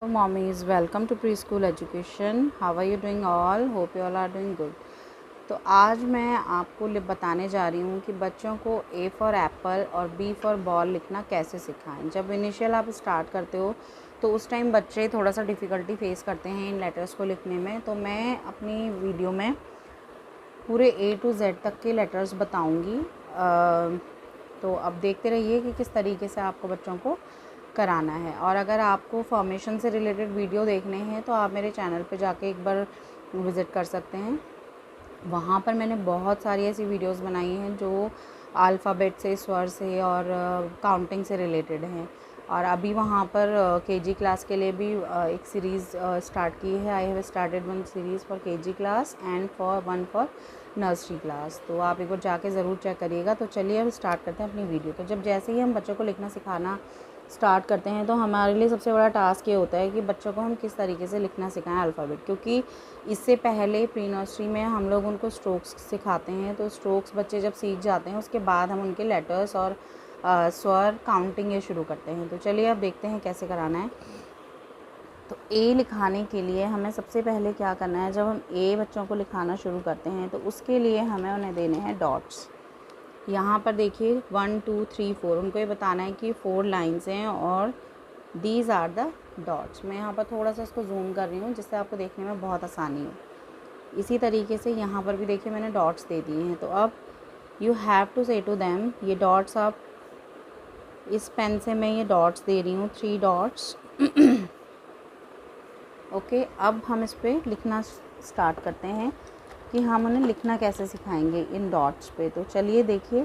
Mommies, welcome to preschool education. How are you doing all? Hope you all are doing good. तो आज मैं आपको बताने जा रही हूँ कि बच्चों को A फॉर एप्पल और B फॉर बॉल लिखना कैसे सिखाएं। जब इनिशियल आप स्टार्ट करते हो तो उस टाइम बच्चे थोड़ा सा डिफ़िकल्टी फेस करते हैं इन लेटर्स को लिखने में। तो मैं अपनी वीडियो में पूरे A to Z तक के लेटर्स बताऊँगी। तो अब देखते रहिए कि किस तरीके से आपको बच्चों को कराना है। और अगर आपको फॉर्मेशन से रिलेटेड वीडियो देखने हैं तो आप मेरे चैनल पे जाके एक बार विज़िट कर सकते हैं। वहाँ पर मैंने बहुत सारी ऐसी वीडियोस बनाई हैं जो अल्फ़ाबेट से, स्वर से और काउंटिंग से रिलेटेड हैं। और अभी वहाँ पर केजी क्लास के लिए भी एक सीरीज़ स्टार्ट की है। I have started one series for KG class and one for nursery class. तो आप एक बार जाके ज़रूर चेक करिएगा। तो चलिए अब स्टार्ट करते हैं अपनी वीडियो। तो जब जैसे ही हम बच्चों को लिखना सिखाना स्टार्ट करते हैं तो हमारे लिए सबसे बड़ा टास्क ये होता है कि बच्चों को हम किस तरीके से लिखना सिखाएं अल्फ़ाबेट। क्योंकि इससे पहले प्री नर्सरी में हम लोग उनको स्ट्रोक्स सिखाते हैं। तो स्ट्रोक्स बच्चे जब सीख जाते हैं उसके बाद हम उनके लेटर्स और स्वर काउंटिंग ये शुरू करते हैं। तो चलिए अब देखते हैं कैसे कराना है। तो ए लिखाने के लिए हमें सबसे पहले क्या करना है, जब हम ए बच्चों को लिखाना शुरू करते हैं तो उसके लिए हमें उन्हें देने हैं डॉट्स। यहाँ पर देखिए 1 2 3 4, उनको ये बताना है कि 4 लाइन्स हैं और दीज आर द डॉट्स। मैं यहाँ पर थोड़ा सा इसको जूम कर रही हूँ जिससे आपको देखने में बहुत आसानी हो। इसी तरीके से यहाँ पर भी देखिए मैंने डॉट्स दे दिए हैं। तो अब यू हैव टू से टू देम, ये डॉट्स आप इस पेन से मैं ये डॉट्स दे रही हूँ, 3 डॉट्स। ओके, अब हम इस पर लिखना स्टार्ट करते हैं कि हम उन्हें लिखना कैसे सिखाएंगे इन डॉट्स पे। तो चलिए देखिए।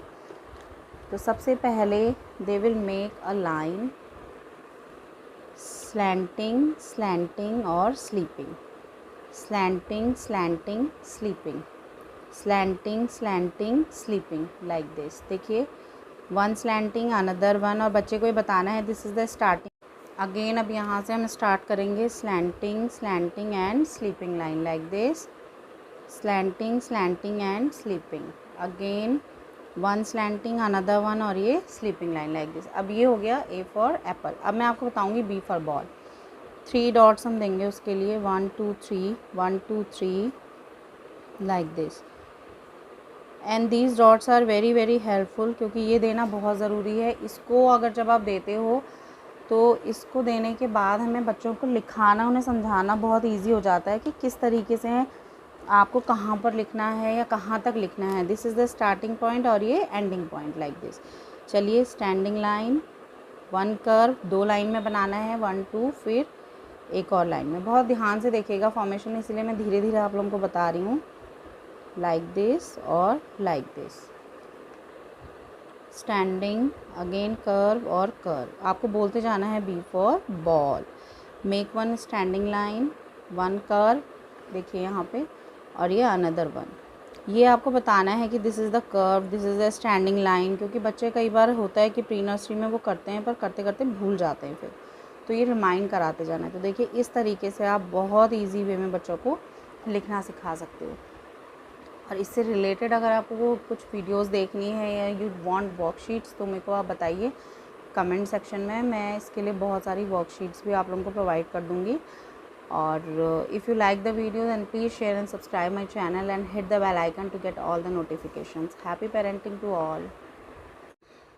तो सबसे पहले they will make a line slanting, slanting और sleeping, slanting, slanting, sleeping, slanting, slanting, sleeping, like this. देखिए, वन स्लैंटिंग, अनदर वन, और बच्चे को ये बताना है this is the starting. Again अब यहाँ से हम स्टार्ट करेंगे slanting, slanting and sleeping line, like this. Slanting, slanting and sleeping, again one slanting, another one, और ये स्लीपिंग लाइन, लाइक दिस। अब ये हो गया ए फॉर एप्पल। अब मैं आपको बताऊंगी बी फॉर बॉल। 3 डॉट्स हम देंगे उसके लिए, 1 2 3, 1 2 3, like this. And these dots are very very helpful, क्योंकि ये देना बहुत ज़रूरी है। इसको अगर जब आप देते हो तो इसको देने के बाद हमें बच्चों को लिखाना, उन्हें समझाना बहुत ईजी हो जाता है कि किस तरीके से आपको कहाँ पर लिखना है या कहाँ तक लिखना है। This is the starting point और ये एंडिंग पॉइंट, लाइक दिस। चलिए, स्टैंडिंग लाइन, 1 कर्व, 2 लाइन में बनाना है, 1 2, फिर एक और लाइन में। बहुत ध्यान से देखिएगा फॉर्मेशन, इसलिए मैं धीरे धीरे आप लोगों को बता रही हूँ, लाइक दिस और like this. Standing, again curve और कर्व। आपको बोलते जाना है B for ball. Make one standing line, 1 curve, देखिए यहाँ पे, और ये अनदर वन। ये आपको बताना है कि this is the curve, this is the standing line, क्योंकि बच्चे कई बार होता है कि प्री नर्सरी में वो करते हैं पर करते करते भूल जाते हैं फिर। तो ये रिमाइंड कराते जाना है। तो देखिए, इस तरीके से आप बहुत ईजी वे में बच्चों को लिखना सिखा सकते हो। और इससे रिलेटेड अगर आपको कुछ वीडियोस देखनी है या यू वांट वर्कशीट्स तो मेरे को आप बताइए कमेंट सेक्शन में। मैं इसके लिए बहुत सारी वर्कशीट्स भी आप लोगों को प्रोवाइड कर दूँगी। और if you like the video then please share and subscribe my channel and hit the bell icon to get all the notifications. Happy parenting to all.